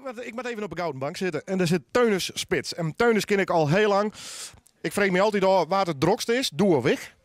Want ik moet even op een gouden bank zitten. En daar zit Teunis Spits. En Teunis ken ik al heel lang. Ik vraag me altijd al waar het drokst is. Doe of weg?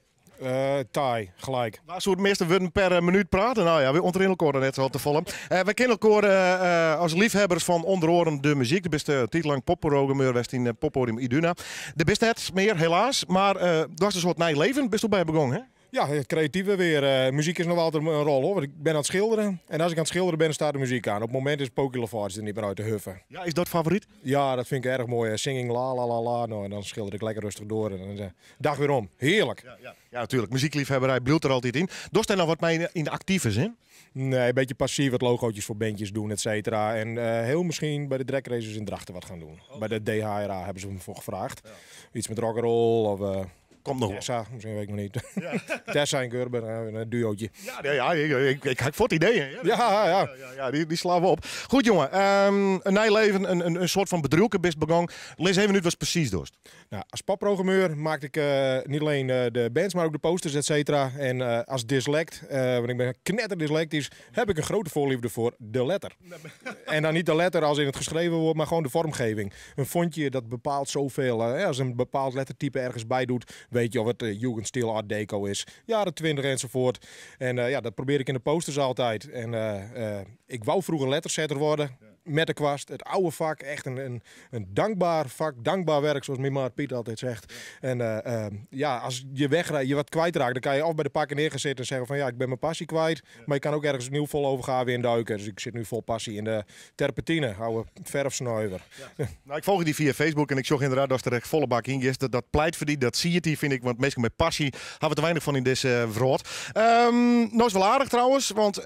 Taai, gelijk. Waar zou het meeste worden per minuut praten? Nou ja, we onderin elkaar net zo te vallen. We kennen elkaar als liefhebbers van onder andere de muziek. De beste titelang popprogrameur was in Poppodium Iduna. De beste het meer, helaas. Maar dat was een soort nieuw leven. Best wel bij begonnen, hè? Ja, het creatieve weer. Muziek is nog altijd een rol hoor. Want ik ben aan het schilderen. En als ik aan het schilderen ben, staat de muziek aan. Op het moment is Poky Lafarge er niet meer uit te huffen. Ja, is dat favoriet? Ja, dat vind ik erg mooi. Singing la la la la. Nou, en dan schilder ik lekker rustig door. En dan dag weer om. Heerlijk. Ja, natuurlijk. Muziekliefhebberij bloedt er altijd in. Dost hij nou wat mee in de actieve zin? Nee, een beetje passief wat logootjes voor bandjes doen, et cetera. En heel misschien bij de Drag Racers in Drachten wat gaan doen. Bij de DHRA hebben ze me voor gevraagd. Iets met rock'n'roll of... Komt nog Tessa, misschien weet ik nog niet. Ja. Tessa en Gerber, een duootje. Ik heb voor het ideeën. Ja. Die slaan we op. Goed jongen, een nieuw leven, een soort van bedroeken best begonnen. Lees even nu wat precies dorst. Nou, als popprogrammeur maakte ik niet alleen de bands, maar ook de posters, et cetera. En als dyslect, want ik ben knetterdyslectisch, heb ik een grote voorliefde voor de letter. En dan niet de letter als in het geschreven woord, maar gewoon de vormgeving. Een fontje dat bepaalt zoveel. Als een bepaald lettertype ergens bij doet, weet je of het Jugendstil Art Deco is, jaren 20 enzovoort. En dat probeer ik in de posters altijd. En ik wou vroeger lettersetter worden. Met de kwast, het oude vak, echt een dankbaar vak, dankbaar werk, zoals mijn maat Piet altijd zegt. En als je wegrijdt, je wat kwijtraakt, dan kan je of bij de pakken neer gaan zitten en zeggen van ja, ik ben mijn passie kwijt. Maar je kan ook ergens nieuw vol overgaan weer induiken. Dus ik zit nu vol passie in de terpentine, oude verfsnuiver. Ja. Nou, ik volg die via Facebook en ik zag inderdaad dat er echt volle bak in is. Dat pleit voor die, dat zie je die, vind ik, want meestal met passie hebben we te weinig van in deze vrood. Nou is wel aardig trouwens, want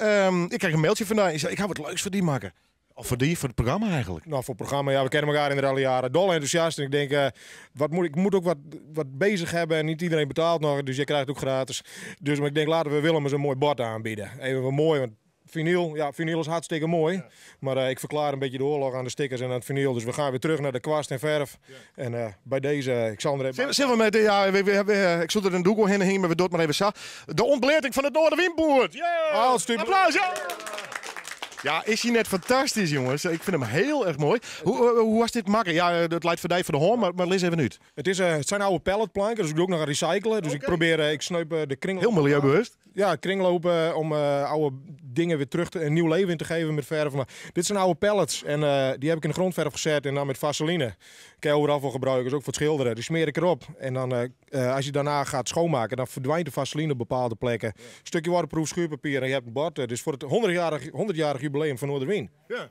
ik kreeg een mailtje vandaan. Ik zei, ik ga wat leuks voor die maken. Of voor het programma eigenlijk? Nou, voor het programma, ja, we kennen elkaar inderdaad al jaren. Dol enthousiast. En ik denk, ik moet ook wat bezig hebben. En niet iedereen betaalt nog, dus je krijgt het ook gratis. Dus maar ik denk, laten we Willem eens een mooi bord aanbieden. Even wat mooi, want vinyl is hartstikke mooi. Ja. Maar ik verklaar een beetje de oorlog aan de stickers en aan het vinyl. Dus we gaan weer terug naar de kwast en verf. Ja. En bij deze, ik zal er even... Zullen we met, ik zult er een doek heen heen, maar we doen het maar even zo. De ontbleerting van het Noorderwindboord. Yeah! Applaus, ja! Ja, is hij net fantastisch, jongens. Ik vind hem heel erg mooi. Hoe was dit maken? Ja, het lijkt voor de hoorn, maar lees even nu. Het zijn oude palletplanken, dus ik doe ook nog aan recyclen. Dus ik sneup de kringloop. Heel milieubewust. Ja, kringlopen om oude dingen weer terug een nieuw leven in te geven met verf. Maar dit zijn oude pallets en die heb ik in de grondverf gezet en dan met vaseline. Kan je overal voor gebruiken, dus ook voor het schilderen. Die smeer ik erop. En dan, als je daarna gaat schoonmaken, dan verdwijnt de vaseline op bepaalde plekken. Ja. Een stukje waterproof schuurpapier en je hebt een bord. Dus voor het 100-jarig jubileum van Noorderwind. Ja,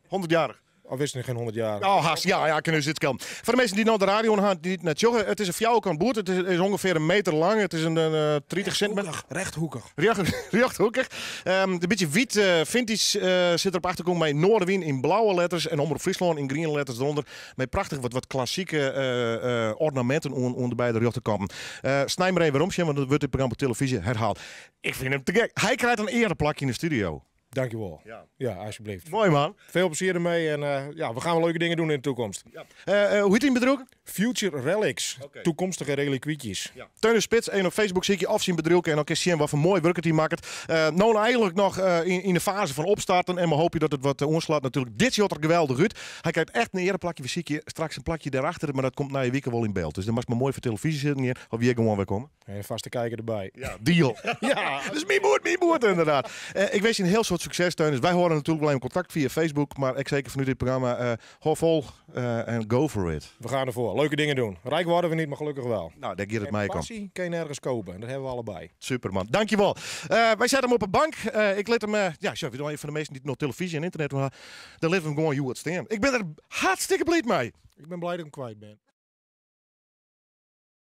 100-jarig. Of is het geen 100 jaar? Oh, haast, ja, kunnen ze het kan. Voor de mensen die nou de radio gaan, die net joggen, het is een fjouwerkant boert. Het is ongeveer 1 meter lang. Het is een 30 centimeter. Rechthoekig. Rechthoekig. Een beetje wit vintage zit erop achterkomen met Noorderwind in blauwe letters en Omroep Friesland in groene letters eronder. Met prachtig wat klassieke ornamenten onder beide rechterkanten. Snij maar even omsje, want dat wordt dit programma op televisie herhaald. Ik vind hem te gek. Hij krijgt een ereplakje in de studio. Dankjewel. Ja, alsjeblieft. Mooi man. Veel plezier ermee en we gaan wel leuke dingen doen in de toekomst. Ja. Hoe heet hij bedroken? Future Relics. Okay. Toekomstige reliquietjes. Ja. Teunis Spits, en op Facebook zie ik je afzien bedroken en dan kun je zien wat voor mooi werk het hij maakt. Nou eigenlijk nog in de fase van opstarten en we hopen dat het wat onslaat natuurlijk. Dit ziet er geweldig uit. Hij krijgt echt een ereplakje. We zien je straks een plakje daarachter, maar dat komt na je week wel in beeld. Dus dat mag maar mooi voor televisie zitten hier. Of wie gewoon weer komen. En vaste kijker erbij. Ja, deal. Ja, dus mijn boert inderdaad. Ik wens je een heel soort succes, Teunis. Wij horen natuurlijk wel in contact via Facebook, maar ik zeker vanuit dit programma hou vol en go for it. We gaan ervoor. Leuke dingen doen. Rijk worden we niet, maar gelukkig wel. Nou, daar gaat het mij kan. Passie kan je nergens kopen. Dat hebben we allebei. Superman. Dankjewel. Wij zetten hem op een bank. Ik let hem, chef, we doen even van de meesten die nog televisie en internet, maar dan laten we hem gewoon you staan. Ik ben er hartstikke blij mee. Ik ben blij dat ik hem kwijt ben.